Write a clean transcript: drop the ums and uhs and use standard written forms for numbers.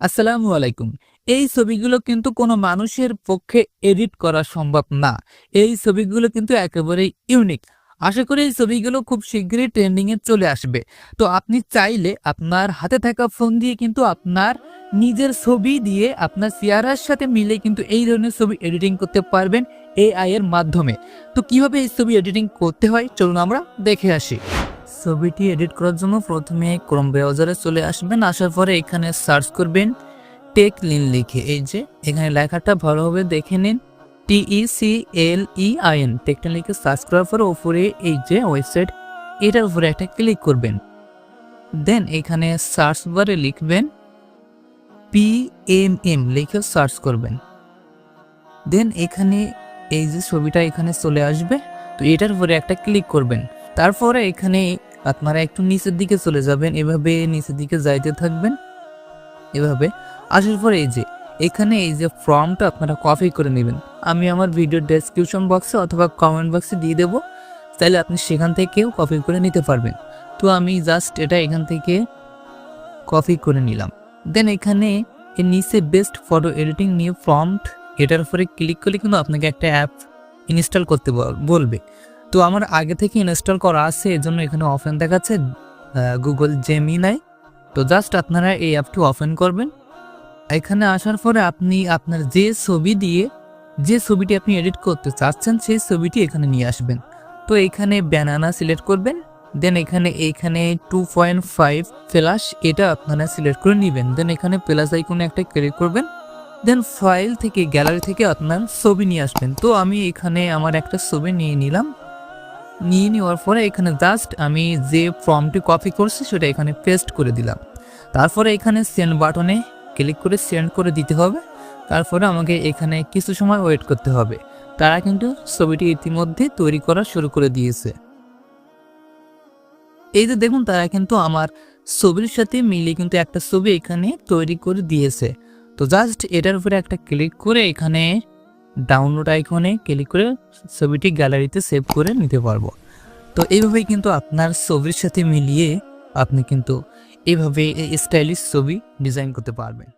আসসালামু আলাইকুম। এই ছবিগুলো কিন্তু কোনো মানুষের পক্ষে এডিট করা সম্ভব না। এই ছবিগুলো কিন্তু একেবারেই ইউনিক। আশা করি এই ছবিগুলো খুব শিগগিরই ট্রেন্ডিং এ চলে আসবে। তো আপনি চাইলে আপনার হাতে থাকা ফোন দিয়ে কিন্তু আপনার নিজের ছবি দিয়ে আপনার চেহারার সাথে মিলে কিন্তু এই ধরনের ছবি এডিটিং করতে পারবেন এআই এর মাধ্যমে। তো কিভাবে এই ছবি এডিটিং করতে হয় চলুন আমরা দেখে আসি। ছবিটি এডিট করার জন্য প্রথমে ক্রোম ব্রাউজারে চলে আসবেন। আসার পরে এখানে সার্চ করবেন টেকলিন লিখে। এই যে এখানে লেখাটা ভালোভাবে দেখে নিন, TECLEIN টেকলিন লিখে সার্চ করার পরে উপরে এই যে ওয়েবসাইট, এটার উপরে একটা ক্লিক করবেন। দেন এখানে সার্চ বারে লিখবেন PMM লিখে সার্চ করবেন। দেন এখানে এই যে ছবিটা এখানে চলে আসবে, তো এটার উপরে একটা ক্লিক করবেন। তারপরে এখানে আপনারা একটু নিচের দিকে চলে যাবেন, এভাবে নিচের দিকে যাইতে থাকবেন। এভাবে আসার পরে এই যে এখানে এই যে ফর্মটা আপনারা কপি করে নেবেন। আমি আমার ভিডিও ডেসক্রিপশন বক্সে অথবা কমেন্ট বক্সে দিয়ে দেবো, তাহলে আপনি সেখান থেকেও কপি করে নিতে পারবেন। তো আমি জাস্ট এটা এখান থেকে কপি করে নিলাম। দেন এখানে এর নিচে best photo editing new prompt, এটার উপরে ক্লিক করলে কিন্তু আপনাকে একটা অ্যাপ ইনস্টল করতে বলবে। তো আমার আগে থেকে ইনস্টল করা আছে, এজন্য এখানে ওপেন দেখাচ্ছে গুগল জেমিনাই। তো জাস্ট আপনারা এই অ্যাপটি ওপেন করবেন। এখানে আসার পরে আপনি আপনার যে ছবিটি আপনি এডিট করতে চাচ্ছেন সেই ছবিটি এখানে নিয়ে আসবেন। তো এখানে ব্যানানা সিলেক্ট করবেন। দেন এখানে 2.5 ফ্ল্যাশ এটা আপনারা সিলেক্ট করে নেবেন। দেন এখানে প্লাস আইকনে একটা ক্লিক করবেন। দেন ফাইল থেকে গ্যালারি থেকে আপনার ছবি নিয়ে আসবেন। তো আমি এখানে আমার একটা ছবি নিয়ে নিলাম। নিয়ে নেওয়ার পরে এখানে জাস্ট আমি যে ফর্মটি কপি করছি সেটা এখানে পেস্ট করে দিলাম। তারপরে এখানে সেন্ড বাটনে ক্লিক করে সেন্ড করে দিতে হবে। তারপরে আমাকে এখানে কিছু সময় ওয়েট করতে হবে। তারা কিন্তু ছবিটি ইতিমধ্যে তৈরি করা শুরু করে দিয়েছে। এই যে দেখুন, তারা কিন্তু আমার ছবির সাথে মিলিয়ে কিন্তু একটা ছবি এখানে তৈরি করে দিয়েছে। তো জাস্ট এটার উপরে একটা ক্লিক করে এখানে ডাউনলোড আইকনে ক্লিক করে ছবিটি গ্যালারিতে সেভ করে নিতে পারবো। তো এইভাবেই কিন্তু আপনার ছবির সাথে মিলিয়ে আপনি কিন্তু এইভাবে স্টাইলিশ ছবি ডিজাইন করতে পারবেন।